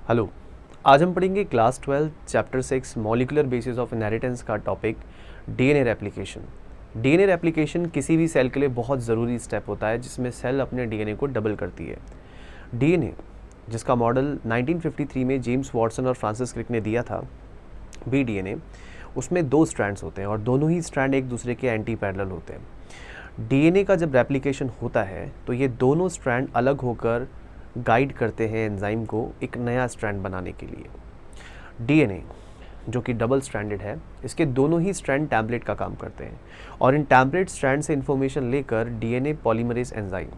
Hello. आज हम पढ़ेंगे class 12 chapter 6 molecular basis of inheritance का topic DNA replication. DNA replication किसी भी सेल के लिए बहुत ज़रूरी स्टेप होता है जिसमें सेल अपने डीएनए को डबल करती है। डीएनए जिसका मॉडल 1953 में जेम्स वॉटसन और फ्रांसिस क्रिक ने दिया था, बीडीएनए, उसमें दो स्ट्रैंड्स होते हैं और दोनों ही स्ट्रैंड एक दूसरे के एंटी पैरेलल होते हैं। डीएनए का जब रेप्लिकेशन होता है तो ये दोनों स्ट्रैंड अलग होकर गाइड करते हैं एंजाइम को एक नया स्ट्रैंड बनाने के लिए। डीएनए जो कि डबल स्ट्रैंडेड है, इसके दोनों ही स्ट्रैंड टैम्पलेट का काम करते हैं और इन टैम्पलेट स्ट्रैंड से इंफॉर्मेशन लेकर डीएनए पॉलीमरेज एंजाइम,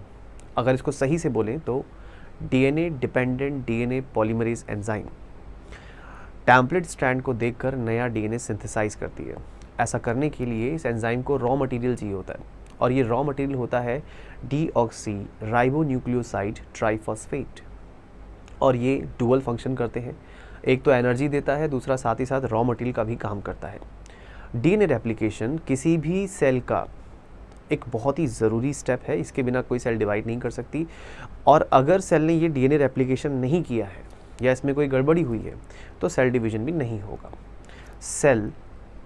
अगर इसको सही से बोलें तो DNA dependent DNA polymerase enzyme, template strand को देखकर नया डीएनए सिंथेसाइज करती है। ऐसा करने के लिए इस एंजाइम को रॉ मटेरियल चाहिए होता है और ये रॉ मटेरियल होता है डीऑक्सी राइबोन्यूक्लियोसाइड ट्राइफॉस्फेट। और ये डुअल फंक्शन करते हैं, एक तो एनर्जी देता है, दूसरा साथ ही साथ रॉ मटेरियल का भी काम करता है। डीएनए रेप्लिकेशन किसी भी सेल का एक बहुत ही ज़रूरी स्टेप है, इसके बिना कोई सेल डिवाइड नहीं कर सकती। और अगर सेल ने ये डीएनए रेप्लिकेशन नहीं किया है या इसमें कोई गड़बड़ी हुई है तो सेल डिवीजन भी नहीं होगा। सेल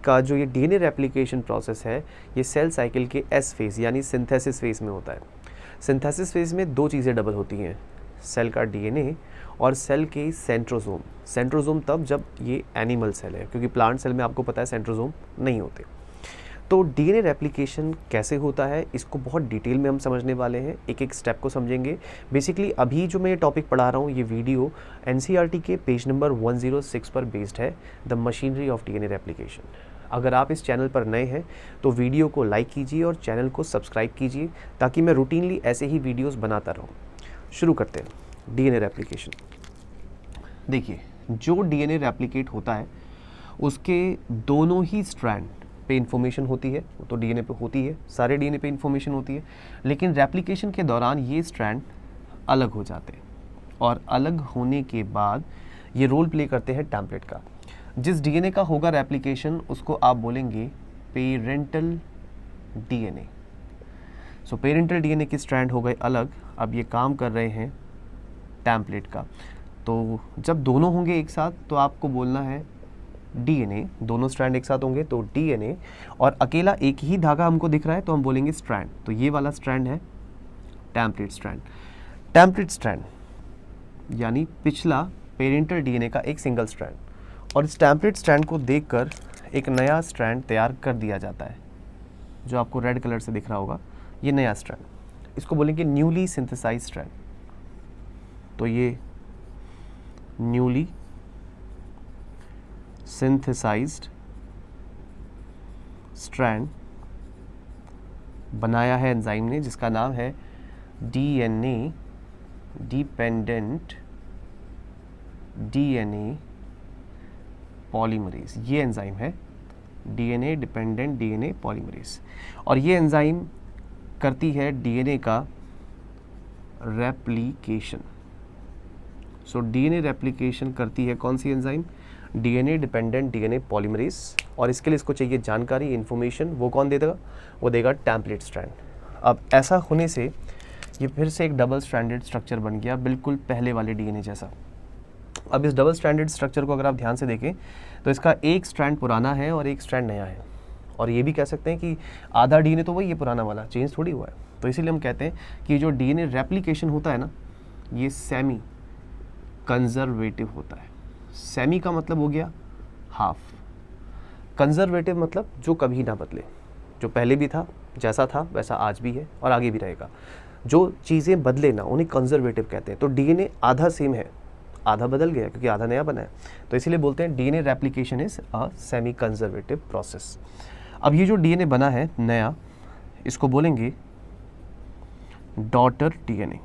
का जो ये डीएनए रेप्लिकेशन प्रोसेस है, ये सेल साइकिल के एस फेज़ यानी सिंथेसिस फेज़ में होता है। सिंथेसिस फेज़ में दो चीज़ें डबल होती हैं, सेल का डीएनए और सेल के सेंट्रोसोम। सेंट्रोसोम तब जब ये एनिमल सेल है, क्योंकि प्लांट सेल में आपको पता है सेंट्रोसोम नहीं होते। तो डीएनए रेप्लिकेशन कैसे होता है इसको बहुत डिटेल में हम समझने वाले हैं, एक एक स्टेप को समझेंगे। बेसिकली अभी जो मैं ये टॉपिक पढ़ा रहा हूँ, ये वीडियो एनसीईआरटी के पेज नंबर 106 पर बेस्ड है, the machinery of DNA replication. अगर आप इस चैनल पर नए हैं तो वीडियो को लाइक कीजिए और चैनल को सब्सक्राइब कीजिए ताकि मैं रूटीनली ऐसे ही वीडियोस बनाता रहूँ। शुरू करते हैं डीएनए रेप्लिकेशन। देखिए, जो डीएनए रेप्लिकेट होता है उसके दोनों ही स्ट्रैंड पे इंफॉर्मेशन होती है, वो तो डीएनए पे होती है, सारे डीएनए पे इंफॉर्मेशन होती है, लेकिन रेप्लिकेशन के दौरान ये स्ट्रैंड अलग हो जाते हैं और अलग होने के बाद ये रोल प्ले करते हैं टैम्पलेट का। जिस डीएनए का होगा रेप्लिकेशन उसको आप बोलेंगे पेरेंटल डीएनए। सो पेरेंटल डीएनए की स्ट्रैंड हो गए अलग, अब ये काम कर रहे हैं टैम्पलेट का। तो जब दोनों होंगे एक साथ तो आपको बोलना है डीएनए, दोनों स्ट्रैंड एक साथ होंगे तो डीएनए, और अकेला एक ही धागा हमको दिख रहा है तो हम बोलेंगे स्ट्रैंड। तो ये वाला स्ट्रैंड है टैम्पलेट स्ट्रैंड। टैम्पलेट स्ट्रैंड यानी पिछला पेरेंटल डीएनए का एक सिंगल स्ट्रैंड, और इस टैम्पलेट स्ट्रैंड को देखकर एक नया स्ट्रैंड तैयार कर दिया जाता है, जो आपको रेड कलर से दिख रहा होगा, ये नया स्ट्रैंड, इसको बोलेंगे न्यूली सिंथेसाइज्ड स्ट्रैंड। तो ये न्यूली सिंथेसाइज्ड स्ट्रैंड बनाया है एंजाइम ने, जिसका नाम है डीएनए डिपेंडेंट डीएनए पॉलीमरेज। ये एंजाइम है डीएनए डिपेंडेंट डीएनए पॉलीमरेज, और ये एंजाइम करती है डीएनए का रेप्लिकेशन। सो डीएनए रेप्लिकेशन करती है कौन सी enzyme? DNA dependent DNA polymerase. और इसके लिए इसको चाहिए जानकारी, इन्फॉर्मेशन, वो कौन दे देगा? वो देगा टैम्पलेट स्ट्रैंड। अब ऐसा होने से ये फिर से एक डबल स्ट्रैंडेड स्ट्रक्चर बन गया, बिल्कुल पहले वाले डीएनए जैसा। अब इस डबल स्ट्रैंडेड स्ट्रक्चर को अगर आप ध्यान से देखें तो इसका एक स्ट्रैंड पुराना है और एक स्ट्रैंड नया है, और ये भी कह सकते हैं कि आधा डीएनए तो वही है पुराना वाला, चेंज थोड़ी हुआ है। तो इसीलिए हम कहते हैं कि जो डीएनए रेप्लिकेशन होता है ना, ये सेमी कंजर्वेटिव होता है। सेमी का मतलब हो गया हाफ, कंजर्वेटिव मतलब जो कभी ना बदले, जो पहले भी था, जैसा था वैसा आज भी है और आगे भी रहेगा। जो चीज़ें बदले ना उन्हें कंजर्वेटिव कहते हैं। तो डीएनए आधा सेम है, आधा बदल गया क्योंकि आधा नया बना है, तो इसीलिए बोलते हैं DNA replication is a semi conservative process. अब ये जो डीएनए बना है नया, इसको बोलेंगे डॉटर डीएनए।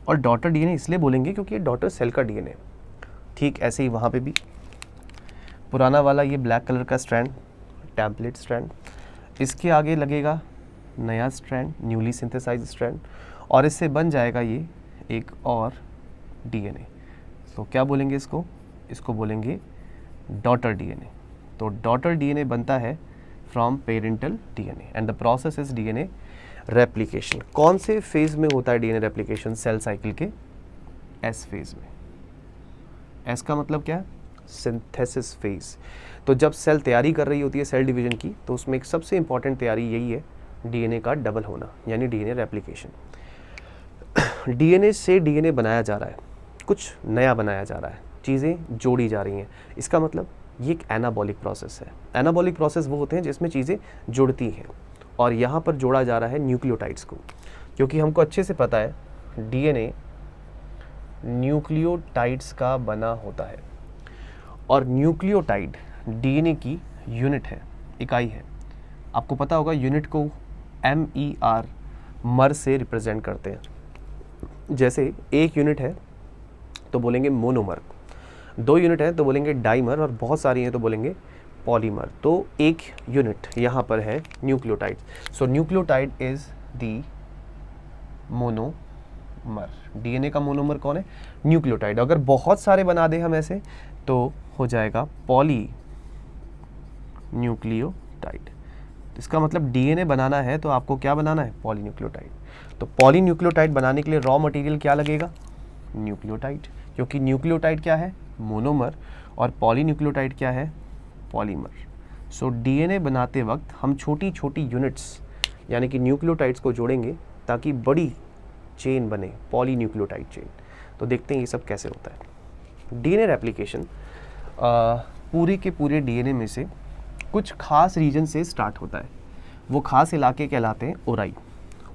और डॉटर डीएनए इसलिए बोलेंगे क्योंकि ये डॉटर सेल का डीएनए। ठीक ऐसे ही वहाँ पे भी पुराना वाला ये ब्लैक कलर का स्ट्रैंड टैम्पलेट स्ट्रैंड, इसके आगे लगेगा नया स्ट्रैंड न्यूली सिंथेसाइज्ड स्ट्रैंड, और इससे बन जाएगा ये एक और डीएनए। तो क्या बोलेंगे इसको? इसको बोलेंगे डॉटर डीएनए। तो डॉटर डीएनए बनता है from parental DNA and the process is DNA replication. कौन से फेज में होता है डीएनए रेप्लिकेशन? सेल साइकिल के एस फेज में। एस का मतलब क्या है? Synthesis phase. तो जब सेल तैयारी कर रही होती है सेल डिवीजन की, तो उसमें एक सबसे इंपॉर्टेंट तैयारी यही है, डीएनए का डबल होना, यानी डीएनए रेप्लिकेशन। डीएनए से डीएनए बनाया जा रहा है, कुछ नया बनाया जा रहा है, चीज़ें जोड़ी जा रही हैं। इसका मतलब ये एक एनाबॉलिक प्रोसेस है। एनाबॉलिक प्रोसेस वो होते हैं जिसमें चीज़ें जुड़ती हैं, और यहाँ पर जोड़ा जा रहा है न्यूक्लियोटाइड्स को, क्योंकि हमको अच्छे से पता है डीएनए न्यूक्लियोटाइड्स का बना होता है, और न्यूक्लियोटाइड डीएनए की यूनिट है, इकाई है। आपको पता होगा यूनिट को MER मर से रिप्रेजेंट करते हैं। जैसे एक यूनिट है तो बोलेंगे मोनोमर, 2 यूनिट है तो बोलेंगे डाइमर, और बहुत सारी हैं तो बोलेंगे पॉलीमर। तो एक यूनिट यहाँ पर है nucleotide. So nucleotide is the monomer. DNA का मोनोमर कौन है? न्यूक्लियोटाइड। अगर बहुत सारे बना दे हम ऐसे तो हो जाएगा पॉली न्यूक्लियोटाइड। इसका मतलब डीएनए बनाना है तो आपको क्या बनाना है? पॉलीन्यूक्लियोटाइड। तो पॉलीन्यूक्लियोटाइड बनाने के लिए रॉ मटेरियल क्या लगेगा? न्यूक्लियोटाइड, क्योंकि न्यूक्लियोटाइड क्या है? मोनोमर, और पॉलीन्यूक्लियोटाइड क्या है? पॉलीमर। सो डीएनए बनाते वक्त हम छोटी छोटी यूनिट्स यानी कि न्यूक्लियोटाइड्स को जोड़ेंगे ताकि बड़ी चेन बने, पॉलीन्यूक्लियोटाइड चेन। तो देखते हैं ये सब कैसे होता है। डीएनए रेप्लिकेशन पूरे के पूरे डीएनए में से कुछ खास रीजन से स्टार्ट होता है। वो खास इलाके कहलाते हैं ओराई,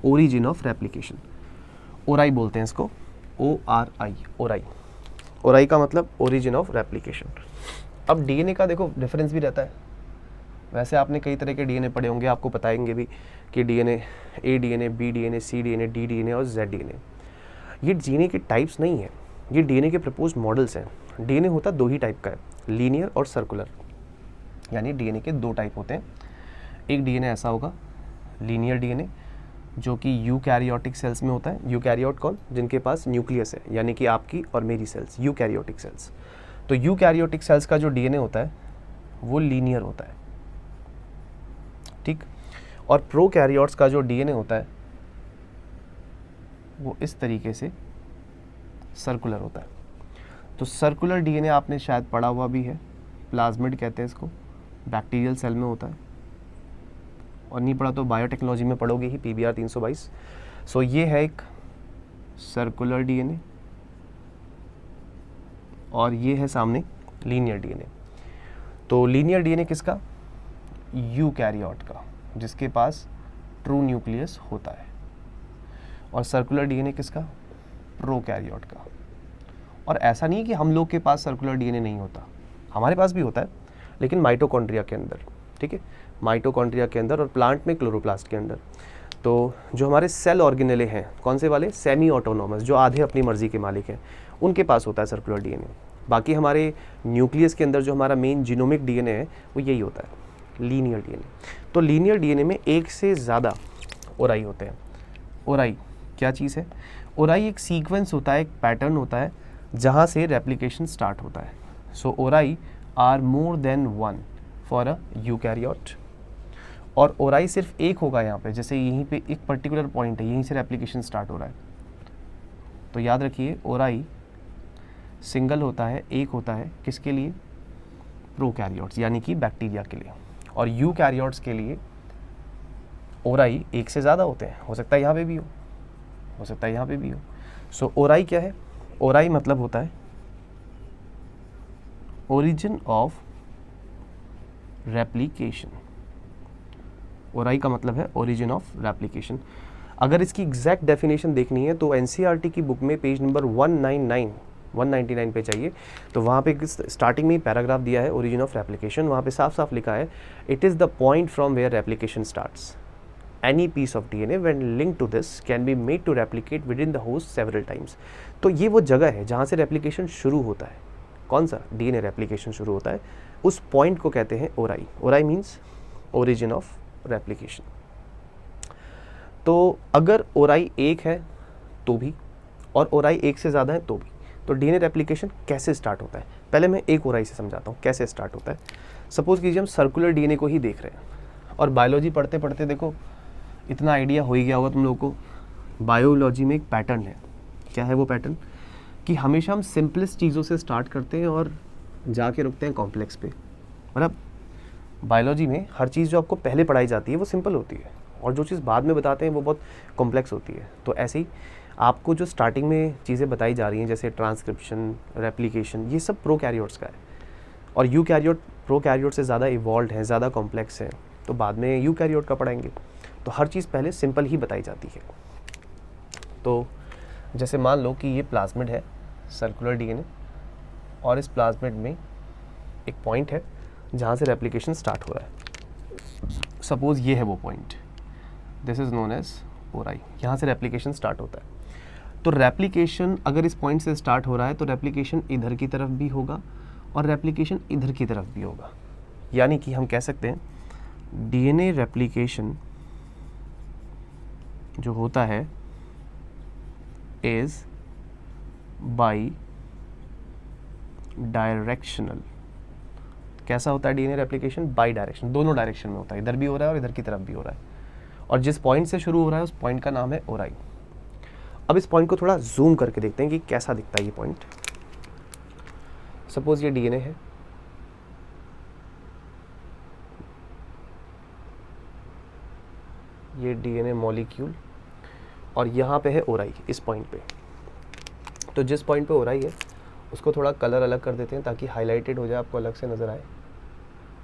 ओरिजिन ऑफ रेप्लिकेशन। ओराई बोलते हैं इसको, ORI, ओराई। ओराई का मतलब ओरिजिन ऑफ रेप्लिकेशन। अब डीएनए का देखो डिफरेंस भी रहता है। वैसे आपने कई तरह के डीएनए पढ़े होंगे, आपको बताएंगे भी कि DNA A DNA, B DNA, C DNA, D DNA और Z डीएनए। ये डीएनए के टाइप्स नहीं है, ये डीएनए के प्रपोज्ड मॉडल्स हैं। डीएनए होता 2 ही टाइप का है, लीनियर और सर्कुलर, यानी डीएनए के 2 टाइप होते हैं। एक डीएनए ऐसा होगा लीनियर डीएनए, जो कि यूकैरियोटिक सेल्स में होता है। यूकैरियोट कौन? जिनके पास न्यूक्लियस है, यानी कि आपकी और मेरी सेल्स, यूकैरियोटिक सेल्स। तो यूकैरियोटिक सेल्स का जो डीएनए होता है वो लीनियर होता है, ठीक। और प्रोकैरियोट्स का जो डीएनए होता है वो इस तरीके से सर्कुलर होता है। तो सर्कुलर डीएनए आपने शायद पढ़ा हुआ भी है, प्लाज्मिड कहते हैं इसको, बैक्टीरियल सेल में होता है, और नहीं पढ़ा तो बायोटेक्नोलॉजी में पढ़ोगे ही, PBR 322। सो ये है एक सर्कुलर डीएनए, और ये है सामने लीनियर डीएनए। तो लीनियर डीएनए किसका? यूकैरियोट का, जिसके पास ट्रू न्यूक्लियस होता है। और सर्कुलर डीएनए किसका? प्रोकैरियोट का। और ऐसा नहीं है कि हम लोग के पास सर्कुलर डीएनए नहीं होता, हमारे पास भी होता है, लेकिन माइटोकॉन्ड्रिया के अंदर, ठीक है, माइटोकॉन्ड्रिया के अंदर, और प्लांट में क्लोरोप्लास्ट के अंदर। तो जो हमारे सेल ऑर्गेनेले हैं, कौन से वाले? सेमी ऑटोनोमस, जो आधे अपनी मर्जी के मालिक हैं, उनके पास होता है सर्कुलर डीएनए। बाकी हमारे न्यूक्लियस के अंदर जो हमारा मेन जीनोमिक डीएनए है वो यही होता है, लीनियर डीएनए। तो लीनियर डीएनए में एक से ज़्यादा ओराई होते हैं। ओराई क्या चीज़ है? ओराई एक सीक्वेंस होता है, एक पैटर्न होता है जहाँ से रेप्लिकेशन स्टार्ट होता है। So ori are more than 1 for a eukaryote. और ओराई सिर्फ एक होगा यहाँ पे, जैसे यहीं पे एक पर्टिकुलर पॉइंट है, यहीं से रेप्लिकेशन स्टार्ट हो रहा है। तो याद रखिए ओराई सिंगल होता है, एक होता है, किसके लिए? प्रोकैरियोट्स, यानी कि बैक्टीरिया के लिए। और यूकैरियोट्स के लिए ओराई एक से ज़्यादा होते हैं, हो सकता है यहाँ पे भी हो सकता है यहाँ पे भी हो। सो ओराई क्या है? ओराई मतलब होता है ओरिजिन ऑफ रेप्लिकेशन। ओराई का मतलब है ओरिजिन ऑफ रेप्लिकेशन। अगर इसकी एग्जैक्ट डेफिनेशन देखनी है तो एनसीईआरटी की बुक में पेज नंबर 199 पे चाहिए, तो वहाँ पे स्टार्टिंग में ही पैराग्राफ दिया है ओरिजिन ऑफ रेप्लिकेशन। वहाँ पे साफ साफ लिखा है, it is the point from where replication starts. Any piece of DNA when linked to this can be made to replicate within the host several times। तो ये वो जगह है जहाँ से रेप्लिकेशन शुरू होता है। कौन सा? डीएनए रेप्लिकेशन शुरू होता है, उस पॉइंट को कहते हैं ओराई। ओराई मीन्स ओरिजिन ऑफ रेप्लिकेशन। तो अगर ओराई एक है तो भी, और ओराई एक से ज़्यादा है तो भी, तो डीएनए रेप्लिकेशन कैसे स्टार्ट होता है? पहले मैं एक ओराई से समझाता हूँ कैसे स्टार्ट होता है। सपोज कीजिए हम सर्कुलर डीएनए को ही देख रहे हैं, और बायोलॉजी पढ़ते पढ़ते देखो इतना आइडिया हो ही गया होगा तुम लोगों को, बायोलॉजी में एक पैटर्न है। क्या है वो पैटर्न? कि हमेशा हम सिंपलेस्ट चीज़ों से स्टार्ट करते हैं और जाके रुकते हैं कॉम्प्लेक्स पे। मतलब बायोलॉजी में हर चीज़ जो आपको पहले पढ़ाई जाती है वो सिंपल होती है और जो चीज़ बाद में बताते हैं वो बहुत कॉम्प्लेक्स होती है। तो ऐसे ही आपको जो स्टार्टिंग में चीज़ें बताई जा रही हैं जैसे ट्रांसक्रिप्शन, रेप्लिकेशन, ये सब प्रोकैरियोट्स का है और यूकैरियोट प्रोकैरियोट से ज़्यादा इवॉल्व हैं, ज़्यादा कॉम्प्लेक्स हैं, तो बाद में यूकैरियोट का पढ़ाएंगे। तो हर चीज़ पहले सिंपल ही बताई जाती है। तो जैसे मान लो कि ये प्लाज्मिड है, सर्कुलर डीएनए, और इस प्लाज्मिड में एक पॉइंट है जहाँ से रेप्लिकेशन स्टार्ट हो रहा है। सपोज ये है वो point, this is known as ori, यहाँ से रेप्लिकेशन स्टार्ट होता है। तो रेप्लिकेशन अगर इस पॉइंट से स्टार्ट हो रहा है तो रेप्लिकेशन इधर की तरफ भी होगा और रेप्लिकेशन इधर की तरफ भी होगा। यानी कि हम कह सकते हैं डीएनए रेप्लिकेशन जो होता है इज बाई डायरेक्शनल। कैसा होता है डीएनए रेप्लिकेशन? बाई डायरेक्शन, दोनों डायरेक्शन में होता है, इधर भी हो रहा है और इधर की तरफ भी हो रहा है। और जिस पॉइंट से शुरू हो रहा है उस पॉइंट का नाम है ओराई। अब इस पॉइंट को थोड़ा जूम करके देखते हैं कि कैसा दिखता है ये पॉइंट। सपोज ये डीएनए है, ये डीएनए मॉलिक्यूल, और यहाँ पे है ओराई इस पॉइंट पे। तो जिस पॉइंट पे ओराई है उसको थोड़ा कलर अलग कर देते हैं ताकि हाईलाइटेड हो जाए, आपको अलग से नज़र आए।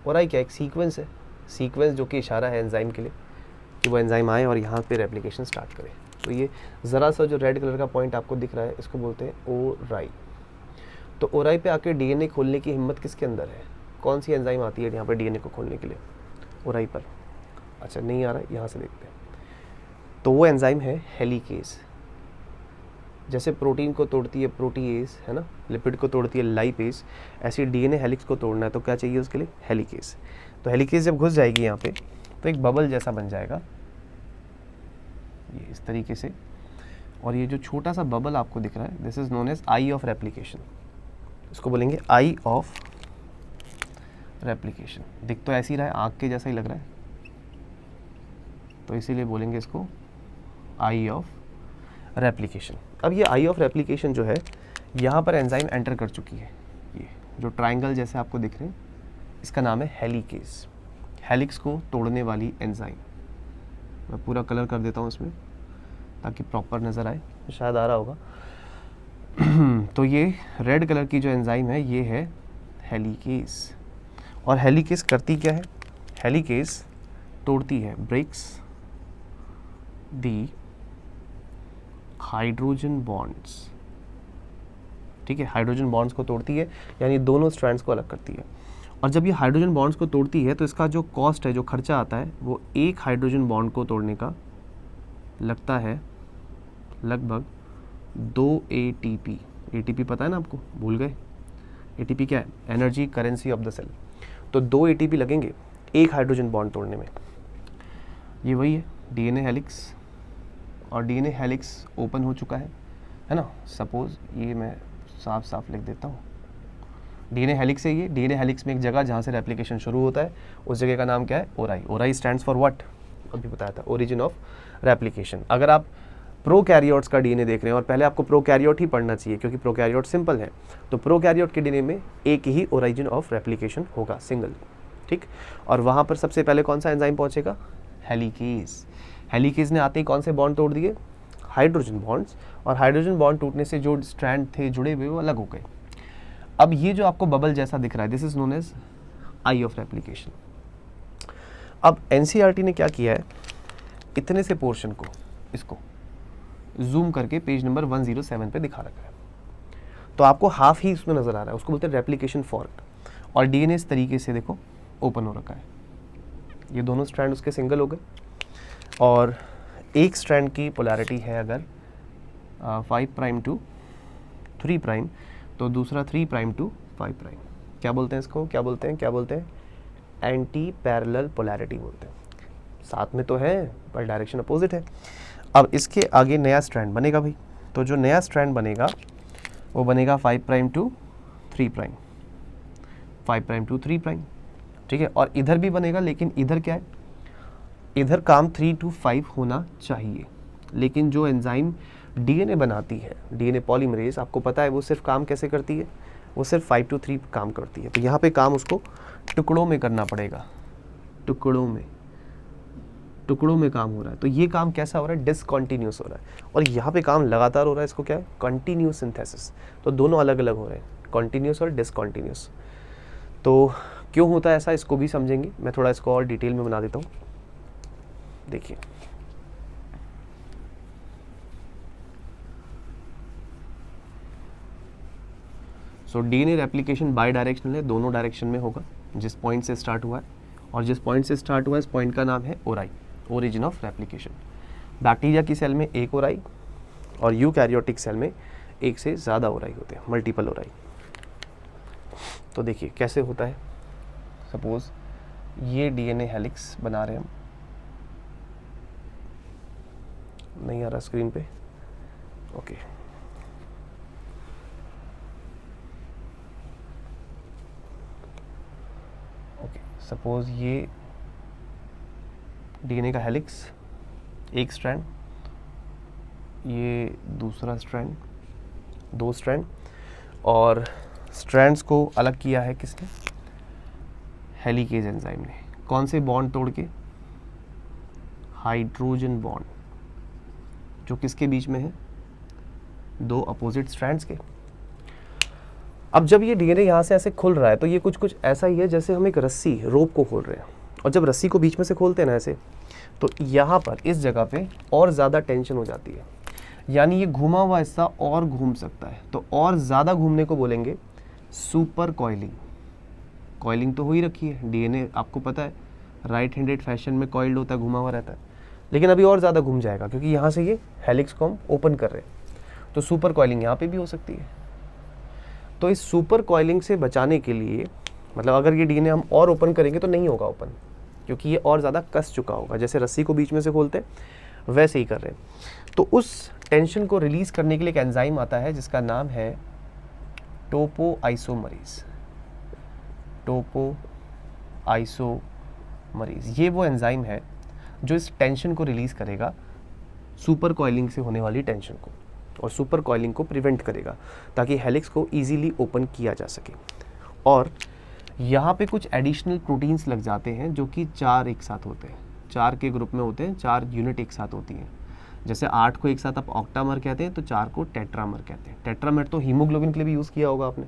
ओराई क्या, एक सीक्वेंस है, सीक्वेंस जो कि इशारा है एंजाइम के लिए कि वो एंजाइम आए और यहाँ पे रेप्लिकेशन स्टार्ट करे। तो ये ज़रा सा जो रेड कलर का पॉइंट आपको दिख रहा है इसको बोलते हैं ओराई। तो ओराई पे आके डीएनए खोलने की हिम्मत किसके अंदर है? कौन सी एंजाइम आती है यहाँ पे डीएनए को खोलने के लिए? ओराई पर। अच्छा, नहीं आ रहा है, यहाँ से देखते हैं। तो वो एंजाइम है हेलिकेज। जैसे प्रोटीन को तोड़ती है प्रोटीएज, है ना, लिपिड को तोड़ती है लाइपेज, ऐसी डीएनए हेलिक्स को तोड़ना है तो क्या चाहिए उसके लिए? हेलिकेज। तो हेलिकेज जब घुस जाएगी यहाँ पे तो एक बबल जैसा बन जाएगा ये इस तरीके से, और ये जो छोटा सा बबल आपको दिख रहा है this is known as ori of replication. इसको बोलेंगे आई ऑफ रेप्लिकेशन। दिख तो ऐसे ही रहा है, आँख के जैसा ही लग रहा है, तो इसीलिए बोलेंगे इसको आई ऑफ रेप्लिकेशन। अब ये आई ऑफ रेप्लिकेशन जो है यहाँ पर एंजाइम एंटर कर चुकी है। ये जो ट्रायंगल जैसे आपको दिख रहे हैं इसका नाम है हेलिकेज, हेलिक्स को तोड़ने वाली एंजाइम। मैं पूरा कलर कर देता हूँ इसमें ताकि प्रॉपर नज़र आए, शायद आ रहा होगा। तो ये रेड कलर की जो एंजाइम है ये है हेलिकेज। और हेलिकेज करती क्या है? हेलिकेज तोड़ती है, ब्रेक्स दी हाइड्रोजन बॉन्ड्स। ठीक है, हाइड्रोजन बॉन्ड्स को तोड़ती है, यानी दोनों स्ट्रैंड्स को अलग करती है। और जब ये हाइड्रोजन बॉन्ड्स को तोड़ती है तो इसका जो कॉस्ट है, जो खर्चा आता है, वो एक हाइड्रोजन बॉन्ड को तोड़ने का लगता है लगभग 2 ATP। ATP पता है ना आपको? भूल गए? ATP क्या है? Energy currency of the cell. तो 2 ATP लगेंगे एक हाइड्रोजन बॉन्ड तोड़ने में। ये वही है डीएनए हेलिक्स, और डीएनए हेलिक्स ओपन हो चुका है ना। सपोज ये मैं साफ साफ लिख देता हूँ, डीएनए हेलिक्स है ये। डीएनए हेलिक्स में एक जगह जहाँ से रेप्लिकेशन शुरू होता है उस जगह का नाम क्या है? ओराई। ओराई स्टैंड्स फॉर व्हाट? अभी बताया था, ओरिजिन ऑफ रेप्लिकेशन। अगर आप प्रोकैरियोट्स का डीएनए देख रहे हैं, और पहले आपको प्रोकैरियोट ही पढ़ना चाहिए क्योंकि प्रोकैरियोट सिंपल है, तो प्रोकैरियोट के डीएनए में एक ही ओरिजिन ऑफ रेप्लिकेशन होगा, सिंगल। ठीक, और वहाँ पर सबसे पहले कौन सा एंजाइम पहुँचेगा? हेलिकेज। हेलिकेज ने आते ही कौन से बॉन्ड तोड़ दिए? Hydrogen bonds. और हाइड्रोजन बॉन्ड टूटने से जो स्ट्रैंड थे जुड़े हुए वो अलग हो गए। अब ये जो आपको बबल जैसा दिख रहा है this is known as ori of replication. अब एनसीईआरटी ने क्या किया है, इतने से पोर्शन को इसको जूम करके पेज नंबर 107 पे दिखा रखा है। तो आपको हाफ ही उसमें नजर आ रहा है, उसको बोलते हैं रेप्लिकेशन फॉर्क। और डीएनए इस तरीके से देखो ओपन हो रखा है, ये दोनों स्ट्रैंड उसके सिंगल हो गए, और एक स्ट्रैंड की पोलैरिटी है अगर 5 प्राइम टू 3 प्राइम, तो दूसरा 3 प्राइम टू 5 प्राइम। क्या बोलते हैं इसको? क्या बोलते हैं? एंटी पैरेलल पोलैरिटी बोलते हैं। साथ में तो है पर डायरेक्शन अपोजिट है। अब इसके आगे नया स्ट्रैंड बनेगा भाई, तो जो नया स्ट्रैंड बनेगा वो बनेगा 5 prime to 3 prime, 5 prime to 3 prime. ठीक है, और इधर भी बनेगा, लेकिन इधर क्या है? इधर काम 3 to 5 होना चाहिए, लेकिन जो एंजाइम डीएनए बनाती है, डीएनए पॉलीमरेज, आपको पता है वो सिर्फ काम कैसे करती है, वो सिर्फ 5 to 3 काम करती है। तो यहाँ पे काम उसको टुकड़ों में करना पड़ेगा, टुकड़ों में काम हो रहा है। तो ये काम कैसा हो रहा है, डिसकंटिन्यूस हो रहा है, और यहाँ पे काम लगातार हो रहा है, इसको क्या है, कंटिन्यूस सिंथेसिस। तो दोनों अलग अलग हो रहे हैं, कंटिन्यूस और डिसकंटिन्यूस। तो क्यों होता है ऐसा, इसको भी समझेंगे। मैं थोड़ा इसको और डिटेल में बना देता हूँ। देखिए, so DNA replication by directional है, दोनों डायरेक्शन में होगा। जिस पॉइंट से स्टार्ट हुआ है, और जिस पॉइंट से स्टार्ट हुआ है इस पॉइंट का नाम है ओराई, ओरिजिन ऑफ रेप्लिकेशन। बैक्टीरिया की सेल में एक ओराई, और यूकैरियोटिक सेल में एक से ज़्यादा ओराई होते हैं, मल्टीपल ओराई। तो देखिए कैसे होता है, सपोज ये डीएनए हेलिक्स बना रहे हैं हम, नहीं आ रहा स्क्रीन पे, ओके। सपोज ये डीएनए का हेलिक्स, एक स्ट्रैंड, ये दूसरा स्ट्रैंड, दो स्ट्रैंड, और स्ट्रैंड्स को अलग किया है किसने, हेलिकेज एंजाइम ने। कौन से बॉन्ड तोड़ के, हाइड्रोजन बॉन्ड, जो किसके बीच में है, दो अपोजिट स्ट्रैंड्स के। अब जब ये डीएनए यहाँ से ऐसे खुल रहा है तो ये कुछ कुछ ऐसा ही है जैसे हम एक रस्सी, रोप को खोल रहे हैं, और जब रस्सी को बीच में से खोलते हैं ना ऐसे, तो यहाँ पर इस जगह पे और ज़्यादा टेंशन हो जाती है, यानी ये घुमा हुआ हिस्सा और घूम सकता है। तो और ज़्यादा घूमने को बोलेंगे सुपर कॉइलिंग। कॉइलिंग तो हो ही रखी है, डीएनए आपको पता है राइट हैंडेड फैशन में कॉइल्ड होता है, घुमा हुआ रहता है, लेकिन अभी और ज़्यादा घूम जाएगा क्योंकि यहाँ से ये हेलिक्स को हम ओपन कर रहे हैं। तो सुपर कॉइलिंग यहाँ पे भी हो सकती है। तो इस सुपर कॉइलिंग से बचाने के लिए, मतलब अगर ये डीएनए हम और ओपन करेंगे तो नहीं होगा ओपन, क्योंकि ये और ज़्यादा कस चुका होगा। जैसे रस्सी को बीच में से खोलते हैं वैसे ही कर रहे हैं। तो उस टेंशन को रिलीज़ करने के लिए एक एंजाइम आता है जिसका नाम है टोपोआइसोमरेज। टोपोआइसोमरेज ये वो एंजाइम है जो इस टेंशन को रिलीज़ करेगा, सुपर कॉइलिंग से होने वाली टेंशन को, और सुपर कॉइलिंग को प्रिवेंट करेगा ताकि हेलिक्स को इजीली ओपन किया जा सके। और यहाँ पे कुछ एडिशनल प्रोटीन्स लग जाते हैं जो कि 4 एक साथ होते हैं, 4 के ग्रुप में होते हैं, 4 यूनिट एक साथ होती हैं। जैसे 8 को एक साथ आप ऑक्टामर कहते हैं तो 4 को टेट्रामर कहते हैं। टेट्रामर तो हीमोग्लोबिन के लिए भी यूज़ किया होगा आपने,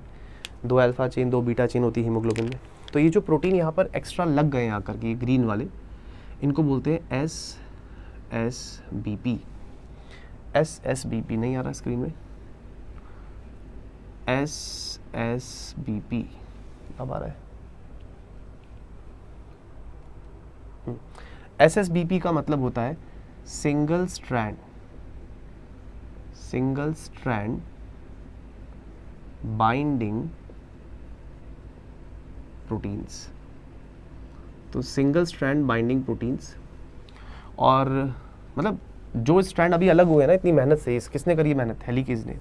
2 अल्फा चेन 2 बीटा चेन होती है हीमोग्लोबिन में। तो ये जो प्रोटीन यहाँ पर एक्स्ट्रा लग गए हैं आकर के, ये ग्रीन वाले, इनको बोलते हैं SSBP। SSBP नहीं आ रहा स्क्रीन में, SSBP अब आ रहा है। SSBP का मतलब होता है सिंगल स्ट्रैंड बाइंडिंग प्रोटीन्स। तो सिंगल स्ट्रैंड बाइंडिंग प्रोटीन्स, और मतलब जो स्ट्रैंड अभी अलग हुए ना इतनी मेहनत से, किसने करी मेहनत, हेलिकेज ने,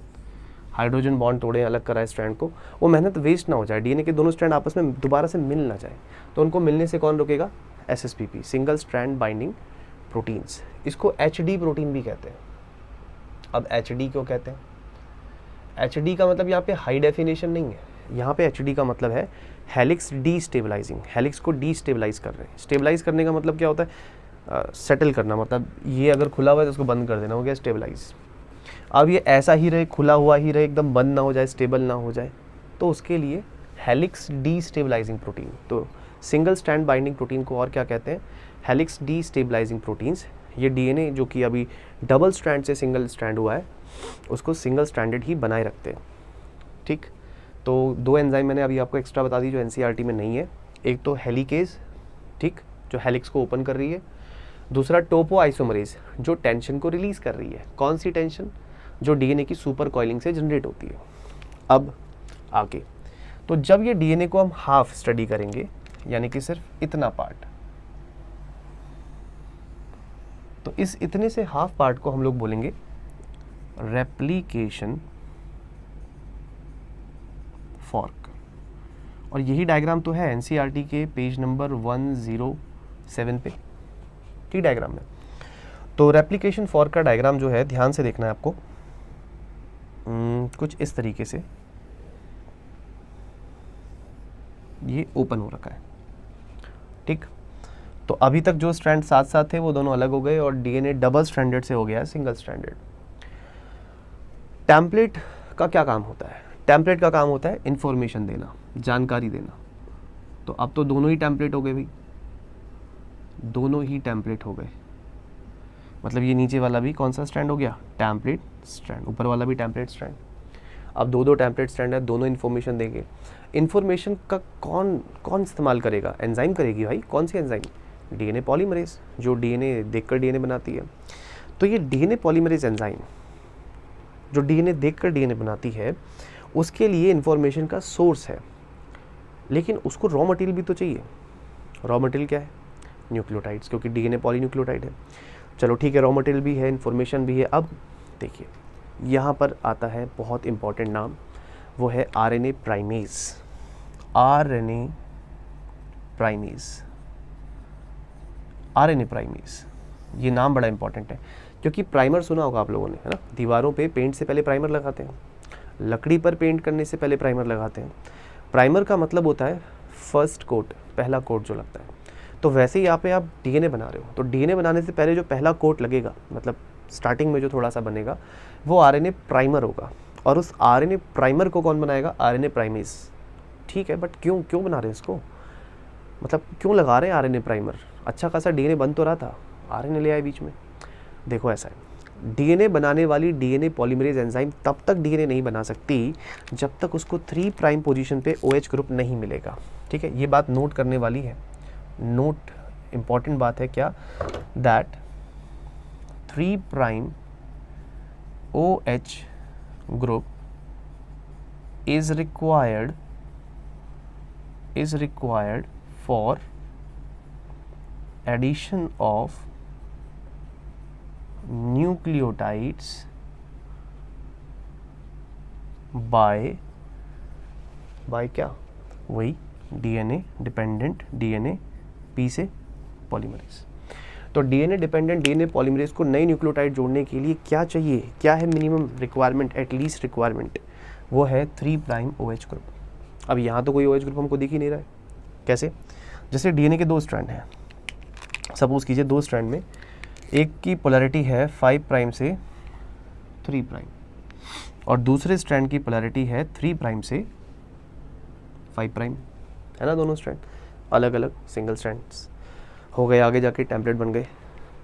हाइड्रोजन बॉन्ड तोड़े, अलग करा स्ट्रैंड को, वो मेहनत वेस्ट ना हो जाए, डीएनए के दोनों स्ट्रैंड आपस में दोबारा से मिल ना जाए, तो उनको मिलने से कौन रोकेगा, SSBP, single strand binding proteins. इसको HD प्रोटीन भी कहते हैं। अब HD क्यों कहते हैं, HD का मतलब यहाँ पे हाई डेफिनेशन नहीं है, यहाँ पे HD का मतलब है हेलिक्स डीस्टेबलाइजिंग, हेलिक्स को डीस्टेबलाइज कर रहे हैं। स्टेबलाइज करने का मतलब क्या होता है, सेटल करना, मतलब ये अगर खुला हुआ है तो उसको बंद कर देना, हो गया स्टेबलाइज। अब ये ऐसा ही रहे, खुला हुआ ही रहे, एकदम बंद ना हो जाए, स्टेबल ना हो जाए, तो उसके लिए हेलिक्स डीस्टेबलाइजिंग प्रोटीन। तो सिंगल स्ट्रैंड बाइंडिंग प्रोटीन को और क्या कहते हैं, हेलिक्स डीस्टेबलाइजिंग प्रोटीन्स। ये डीएनए जो कि अभी डबल स्ट्रैंड से सिंगल स्ट्रैंड हुआ है उसको सिंगल स्ट्रैंडेड ही बनाए रखते हैं। ठीक, तो 2 एंजाइम मैंने अभी आपको एक्स्ट्रा बता दी जो NCERT में नहीं है। एक तो हेलिकेज, ठीक, जो हेलिक्स को ओपन कर रही है, दूसरा टोपोआइसोमरेज जो टेंशन को रिलीज कर रही है। कौन सी टेंशन, जो डीएनए की सुपर कॉइलिंग से जनरेट होती है। अब आगे, तो जब ये डीएनए को हम हाफ स्टडी करेंगे, यानी कि सिर्फ इतना पार्ट, तो इस इतने से हाफ पार्ट को हम लोग बोलेंगे रेप्लिकेशन फॉर्क। और यही डायग्राम तो है NCERT के पेज नंबर 107 पे, ठीक डायग्राम में। तो रेप्लिकेशन फॉर्क का डायग्राम जो है ध्यान से देखना है आपको। कुछ इस तरीके से ये ओपन हो रखा है, ठीक। तो अभी तक जो स्ट्रैंड साथ साथ थे वो दोनों अलग हो गए और डीएनए डबल स्ट्रैंडेड से हो गया है सिंगल स्ट्रैंडेड। टेम्पलेट का क्या काम होता है? टेम्पलेट का काम होता है इंफॉर्मेशन देना, जानकारी देना। तो अब तो दोनों ही टेम्पलेट हो गए भाई, दोनों ही टेम्पलेट हो गए। मतलब ये नीचे वाला भी कौन सा स्ट्रैंड हो गया? Template strand. ऊपर वाला भी टेम्पलेट स्ट्रैंड। अब दो दो टेम्पलेट स्ट्रैंड है, दोनों इन्फॉर्मेशन देंगे। इन्फॉर्मेशन का कौन इस्तेमाल करेगा? एंजाइम करेगी भाई। कौन सी एंजाइम? डीएनए पॉलीमरेज, जो डीएनए देखकर डीएनए बनाती है। तो ये डीएनए पॉलीमरेज एंजाइम जो डीएनए देखकर डीएनए बनाती है, उसके लिए इन्फॉर्मेशन का सोर्स है, लेकिन उसको रॉ मटेरियल भी तो चाहिए। रॉ मटेरियल क्या है? न्यूक्लियोटाइड्स, क्योंकि डीएनए पॉलीन्यूक्लियोटाइड है। चलो ठीक है, रॉ मटेरियल भी है, इन्फॉर्मेशन भी है। अब देखिए यहाँ पर आता है बहुत इंपॉर्टेंट नाम, वो है RNA primase. RNA primase, RNA primase, ये नाम बड़ा इंपॉर्टेंट है, क्योंकि प्राइमर सुना होगा आप लोगों ने, है ना। दीवारों पे पेंट से पहले प्राइमर लगाते हैं, लकड़ी पर पेंट करने से पहले प्राइमर लगाते हैं। प्राइमर का मतलब होता है फर्स्ट कोट, पहला कोट जो लगता है। तो वैसे ही यहाँ पे आप डीएनए बना रहे हो, तो डीएनए बनाने से पहले जो पहला कोट लगेगा, मतलब स्टार्टिंग में जो थोड़ा सा बनेगा, वो आरएनए प्राइमर होगा। और उस आरएनए प्राइमर को कौन बनाएगा? RNA primase. ठीक है, बट क्यों बना रहे हैं इसको? मतलब क्यों लगा रहे हैं आरएनए प्राइमर? अच्छा खासा डीएनए बन तो रहा था, आरएनए ले आए बीच में। देखो ऐसा है, डीएनए बनाने वाली डीएनए पॉलीमरेज एंजाइम तब तक डीएनए नहीं बना सकती जब तक उसको 3 प्राइम पोजीशन पे OH ग्रुप नहीं मिलेगा। ठीक है, ये बात नोट करने वाली है। नोट इंपॉर्टेंट बात है क्या? That 3 prime OH group is required for addition of nucleotides by क्या? वही डीएनए डिपेंडेंट डीएनए पी से पॉलीमरेज। तो डीएनए डिपेंडेंट डीएनए पॉलीमरेज को नई न्यूक्लियोटाइड जोड़ने के लिए क्या चाहिए? क्या है मिनिमम रिक्वायरमेंट, एटलीस्ट रिक्वायरमेंट? वो है 3 प्राइम OH ग्रुप। अब यहाँ तो कोई OH ग्रुप हमको दिख ही नहीं रहा है। कैसे? जैसे डीएनए के 2 स्ट्रैंड हैं, सपोज कीजिए 2 स्ट्रैंड में एक की पोलैरिटी है 5 प्राइम से 3 प्राइम और दूसरे स्ट्रैंड की पोलैरिटी है 3 प्राइम से 5 प्राइम, है ना। दोनों स्ट्रैंड अलग अलग सिंगल स्ट्रैंड्स हो गए, आगे जाके टेम्पलेट बन गए।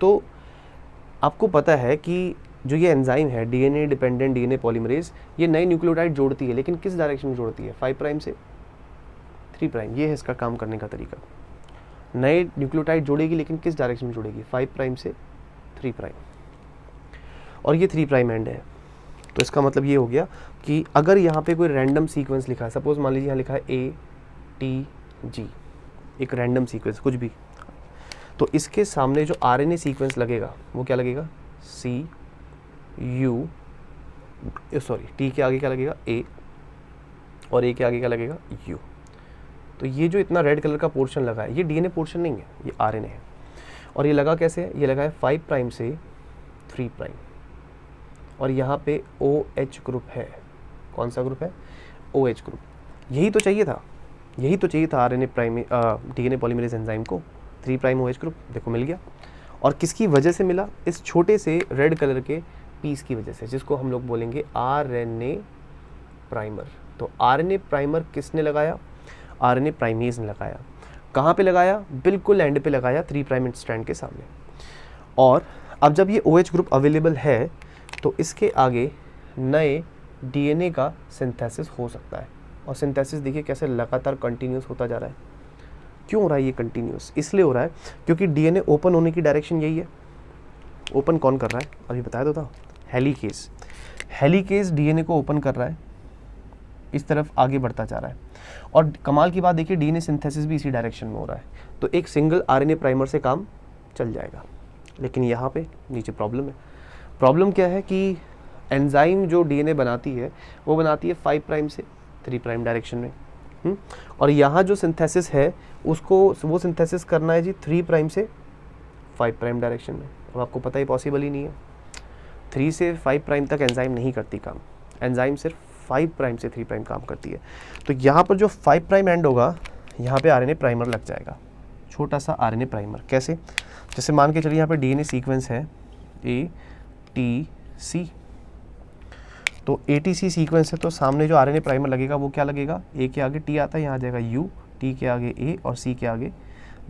तो आपको पता है कि जो ये एंजाइम है डीएनए डिपेंडेंट डीएनए पॉलीमरेज, ये नई न्यूक्लियोटाइड जोड़ती है, लेकिन किस डायरेक्शन में जोड़ती है? 5 प्राइम से 3 प्राइम। ये है इसका काम करने का तरीका। नए न्यूक्लियोटाइड जोड़ेगी, लेकिन किस डायरेक्शन में जोड़ेगी? 5 प्राइम से 3 प्राइम। और ये 3 प्राइम एंड है। तो इसका मतलब ये हो गया कि अगर यहाँ पे कोई रैंडम सीक्वेंस लिखा है, सपोज मान लीजिए यहाँ लिखा है ATG, एक रैंडम सीक्वेंस कुछ भी, तो इसके सामने जो आरएनए सीक्वेंस लगेगा वो क्या लगेगा? T के आगे क्या लगेगा? A, और A के आगे क्या लगेगा? U। तो ये जो इतना रेड कलर का पोर्शन लगा है, ये डीएनए पोर्शन नहीं है, ये आरएनए है। और ये लगा कैसे है? ये लगा है 5 प्राइम से 3 प्राइम, और यहाँ पे OH ग्रुप है। कौन सा ग्रुप है? OH group. यही तो चाहिए था, यही तो चाहिए था RNA prime DNA polymerase enzyme को, 3 प्राइम OH ग्रुप। देखो मिल गया। और किसकी वजह से मिला? इस छोटे से रेड कलर के पीस की वजह से, जिसको हम लोग बोलेंगे आरएनए प्राइमर। तो आरएनए प्राइमर किसने लगाया? आरएनए प्राइमेज ने लगाया। कहाँ पे लगाया? बिल्कुल एंड पे लगाया, 3 प्राइम स्ट्रैंड के सामने। और अब जब ये OH ग्रुप अवेलेबल है, तो इसके आगे नए डीएनए का सिंथेसिस हो सकता है। और सिंथेसिस देखिए कैसे लगातार कंटिन्यूस होता जा रहा है। क्यों हो रहा है ये कंटिन्यूस? इसलिए हो रहा है क्योंकि डीएनए ओपन होने की डायरेक्शन यही है। ओपन कौन कर रहा है? अभी बताया तो था, हेलिकेज। हेलिकेज डीएनए को ओपन कर रहा है, इस तरफ आगे बढ़ता जा रहा है। और कमाल की बात देखिए, डीएनए सिंथेसिस भी इसी डायरेक्शन में हो रहा है। तो एक सिंगल आरएनए प्राइमर से काम चल जाएगा। लेकिन यहाँ पे नीचे प्रॉब्लम है। प्रॉब्लम क्या है कि एंजाइम जो डीएनए बनाती है वो बनाती है 5 प्राइम से 3 प्राइम डायरेक्शन में। और यहाँ जो सिंथेसिस है उसको वो सिंथेसिस करना है जी 3 प्राइम से 5 प्राइम डायरेक्शन में। अब आपको पता ही पॉसिबल ही नहीं है, 3 से 5 प्राइम तक एंजाइम नहीं करती काम। एंजाइम सिर्फ 5 प्राइम से 3 प्राइम काम करती है। तो यहाँ पर जो 5 प्राइम एंड होगा, यहाँ पे आरएनए प्राइमर लग जाएगा, छोटा सा आरएनए प्राइमर। कैसे? जैसे मान के चलिए यहाँ पे डीएनए सीक्वेंस है ATC, तो ATC सीक्वेंस है, तो सामने जो आरएनए प्राइमर लगेगा वो क्या लगेगा, ए के आगे टी आता है, यहाँ आ जाएगा U, टी के आगे A और C के आगे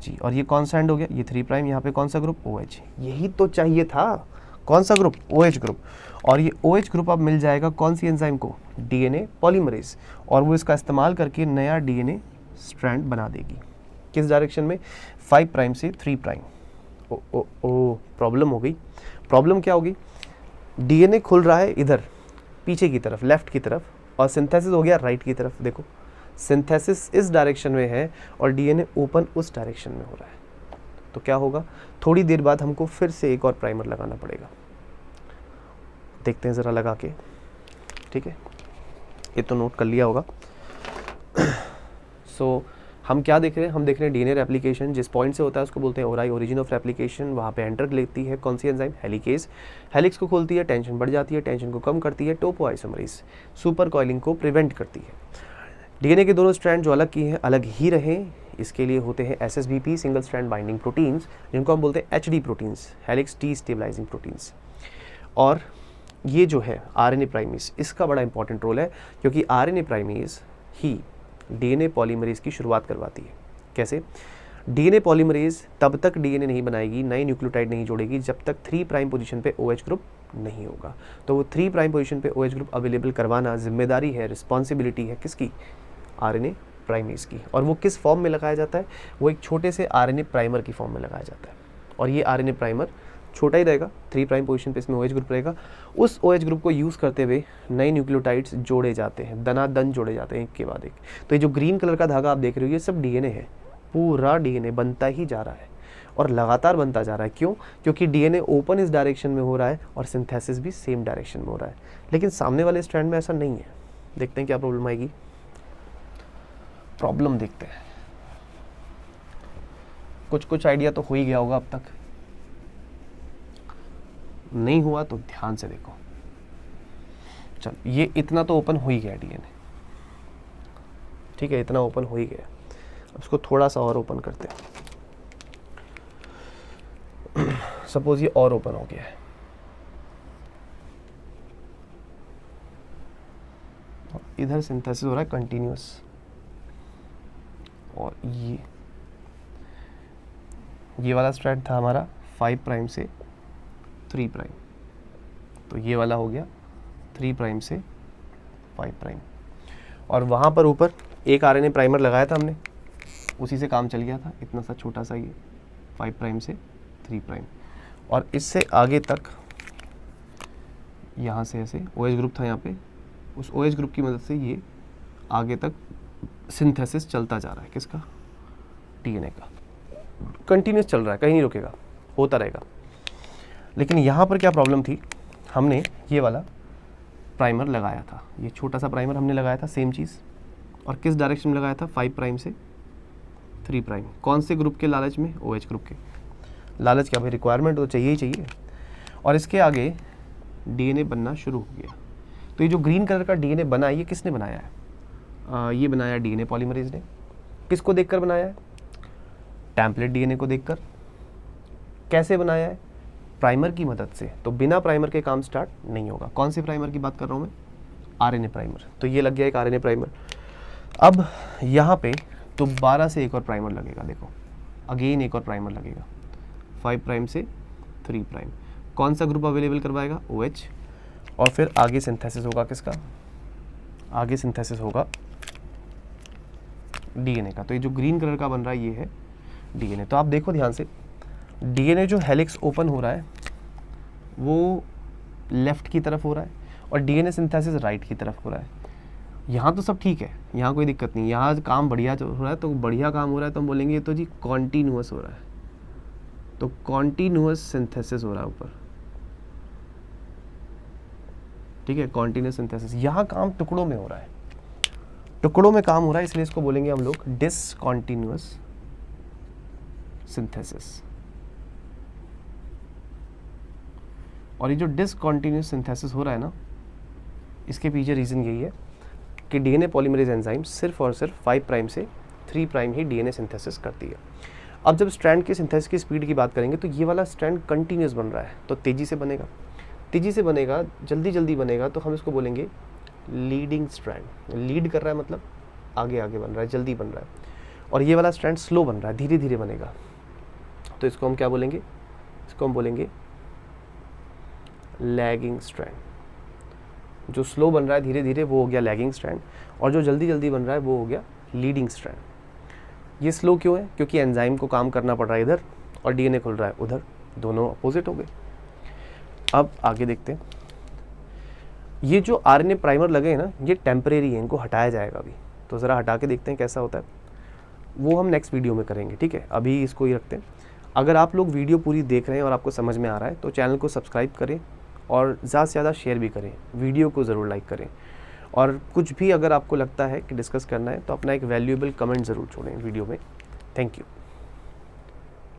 G, और ये कौन सा एंड हो गया, ये 3 प्राइम, यहाँ पे कौन सा ग्रुप, OH। यही तो चाहिए था, कौन सा ग्रुप, OH ग्रुप। और ये OH ग्रुप अब मिल जाएगा कौन सी एंजाइम को, DNA पॉलीमरेज, और वो इसका इस्तेमाल करके नया DNA स्ट्रैंड बना देगी। किस डायरेक्शन में, 5 प्राइम से 3 प्राइम। ओ प्रॉब्लम हो गई। प्रॉब्लम क्या होगी, DNA खुल रहा है इधर पीछे की तरफ, लेफ्ट की तरफ, और सिंथेसिस हो गया राइट की तरफ। देखो सिंथेसिस इस डायरेक्शन में है और DNA ओपन उस डायरेक्शन में हो रहा है। तो क्या होगा, थोड़ी देर बाद हमको फिर से एक और प्राइमर लगाना पड़ेगा। देखते हैं ज़रा लगा के, ठीक है, ये तो नोट कर लिया होगा। सो हम क्या देख रहे हैं, हम देख रहे हैं डीएनए रेप्लिकेशन, जिस पॉइंट से होता है उसको बोलते हैं ओराई, ओरिजिन ऑफ रेप्लिकेशन। वहाँ पे एंटर लेती है कौन सी एंजाइम, हेलिकेज। हेलिक्स को खोलती है, टेंशन बढ़ जाती है, टेंशन को कम करती है, टोपोआइसोमरेज सुपर कॉइलिंग को प्रिवेंट करती है। डीएनए के दोनों स्ट्रैंड जो अलग किए हैं अलग ही रहें, इसके लिए होते हैं SSBP single strand binding proteins, जिनको हम बोलते हैं HD proteins, helix destabilising proteins. और ये जो है RNA प्राइमेज, इसका बड़ा इंपॉर्टेंट रोल है, क्योंकि RNA प्राइमेज ही DNA पॉलीमरेज की शुरुआत करवाती है। कैसे, DNA पॉलीमरेज तब तक DNA नहीं बनाएगी, नई न्यूक्लियोटाइड नहीं जोड़ेगी, जब तक 3 प्राइम पोजीशन पे OH ग्रुप नहीं होगा। तो वो 3 प्राइम पोजीशन पे OH ग्रुप अवेलेबल करवाना जिम्मेदारी है, रिस्पॉन्सिबिलिटी है किसकी, RNA प्राइमेज की। और वो किस फॉर्म में लगाया जाता है, वो एक छोटे से RNA प्राइमर की फॉर्म में लगाया जाता है। और ये RNA प्राइमर छोटा ही रहेगा, 3 प्राइम पोजीशन पे इसमें OH ग्रुप रहेगा। उस OH ग्रुप को यूज़ करते हुए नए न्यूक्लियोटाइड्स जोड़े जाते हैं, दनादन जोड़े जाते हैं एक के बाद एक। तो ये जो ग्रीन कलर का धागा आप देख रहे हो, ये सब DNA है, पूरा DNA बनता ही जा रहा है और लगातार बनता जा रहा है। क्यों? क्योंकि DNA ओपन इस डायरेक्शन में हो रहा है और सिंथेसिस भी सेम डायरेक्शन में हो रहा है। लेकिन सामने वाले स्ट्रैंड में ऐसा नहीं है। देखते हैं क्या प्रॉब्लम आएगी। प्रॉब्लम देखते हैं, कुछ आइडिया तो हो ही गया होगा अब तक, नहीं हुआ तो ध्यान से देखो। चल, ये इतना तो ओपन हो ही गया DNA, ठीक है, इतना ओपन हो ही गया। अब इसको थोड़ा सा और ओपन करते हैं। सपोज ये और ओपन हो गया है, इधर सिंथेसिस हो रहा है कंटिन्यूअस, और ये वाला स्ट्रैंड था हमारा 5 प्राइम से 3 प्राइम, तो ये वाला हो गया 3 प्राइम से 5 प्राइम। और वहाँ पर ऊपर एक RNA प्राइमर लगाया था हमने, उसी से काम चल गया था, इतना सा छोटा सा ये 5 प्राइम से 3 प्राइम। और इससे आगे तक यहाँ से ऐसे OH ग्रुप था यहाँ पे, उस OH ग्रुप की मदद से ये आगे तक सिंथेसिस चलता जा रहा है, किसका, DNA का, कंटिन्यूस चल रहा है, कहीं नहीं रुकेगा, होता रहेगा। लेकिन यहाँ पर क्या प्रॉब्लम थी, हमने ये वाला प्राइमर लगाया था, ये छोटा सा प्राइमर हमने लगाया था, सेम चीज़, और किस डायरेक्शन में लगाया था, 5 प्राइम से 3 प्राइम। कौन से ग्रुप के लालच में, OH ग्रुप के लालच। क्या भाई, रिक्वायरमेंट तो चाहिए ही चाहिए। और इसके आगे DNA बनना शुरू हो गया। तो ये जो ग्रीन कलर का DNA बना है, ये किसने बनाया है, ये बनाया DNA पॉलीमरेज ने। किसको देखकर बनाया है, टेम्पलेट DNA को देखकर। कैसे बनाया है, प्राइमर की मदद से। तो बिना प्राइमर के काम स्टार्ट नहीं होगा। कौन से प्राइमर की बात कर रहा हूँ मैं, RNA प्राइमर। तो ये लग गया एक RNA प्राइमर। अब यहाँ पे दोबारा से एक और प्राइमर लगेगा, देखो अगेन एक और प्राइमर लगेगा, 5 प्राइम से 3 प्राइम। कौन सा ग्रुप अवेलेबल करवाएगा, OH। और फिर आगे सिंथेसिस होगा किसका, आगे सिंथेसिस होगा DNA का। तो ये जो ग्रीन कलर का बन रहा है ये है DNA। तो आप देखो ध्यान से, DNA जो हेलिक्स ओपन हो रहा है वो लेफ्ट की तरफ हो रहा है और DNA सिंथेसिस राइट की तरफ हो रहा है। यहाँ तो सब ठीक है, यहाँ कोई दिक्कत नहीं, यहाँ काम बढ़िया हो रहा है। तो बढ़िया काम हो रहा है तो हम बोलेंगे ये तो जी कॉन्टीन्यूअस हो रहा है। तो कॉन्टीन्यूअस सिंथेसिस हो रहा है ऊपर, ठीक है, कॉन्टीन्यूअस सिंथेसिस। यहाँ काम टुकड़ों में हो रहा है, टुकड़ों में काम हो रहा है, इसलिए इसको बोलेंगे हम लोग डिसकॉन्टिन्यूअस सिंथेसिस। और ये जो डिसकॉन्टिन्यूअस सिंथेसिस हो रहा है ना, इसके पीछे रीज़न यही है कि डीएनए पॉलीमरेज एंजाइम सिर्फ और सिर्फ 5 प्राइम से 3 प्राइम ही डीएनए सिंथेसिस करती है। अब जब स्ट्रैंड के सिंथेसिस की स्पीड की बात करेंगे तो ये वाला स्ट्रैंड कंटिन्यूस बन रहा है, तो तेज़ी से बनेगा, जल्दी बनेगा, तो हम इसको बोलेंगे लीडिंग स्ट्रैंड। लीड कर रहा है मतलब आगे बन रहा है, जल्दी बन रहा है। और ये वाला स्ट्रैंड स्लो बन रहा है, धीरे धीरे बनेगा, तो इसको हम क्या बोलेंगे? इसको हम बोलेंगे लैगिंग स्ट्रैंड। जो स्लो बन रहा है धीरे धीरे वो हो गया लैगिंग स्ट्रैंड, और जो जल्दी जल्दी बन रहा है वो हो गया लीडिंग स्ट्रैंड। ये स्लो क्यों है? क्योंकि एंजाइम को काम करना पड़ रहा है इधर और डीएनए खुल रहा है उधर, दोनों अपोजिट हो गए। अब आगे देखते हैं, ये जो आरएनए प्राइमर लगे हैं ना, ये टेम्परेरी है, इनको हटाया जाएगा अभी, तो ज़रा हटा के देखते हैं कैसा होता है, वो हम नेक्स्ट वीडियो में करेंगे, ठीक है? अभी इसको ही रखते हैं। अगर आप लोग वीडियो पूरी देख रहे हैं और आपको समझ में आ रहा है तो चैनल को सब्सक्राइब करें और ज़्यादा से ज़्यादा शेयर भी करें, वीडियो को ज़रूर लाइक करें, और कुछ भी अगर आपको लगता है कि डिस्कस करना है तो अपना एक वैल्यूएबल कमेंट ज़रूर छोड़ें वीडियो में। Thank you.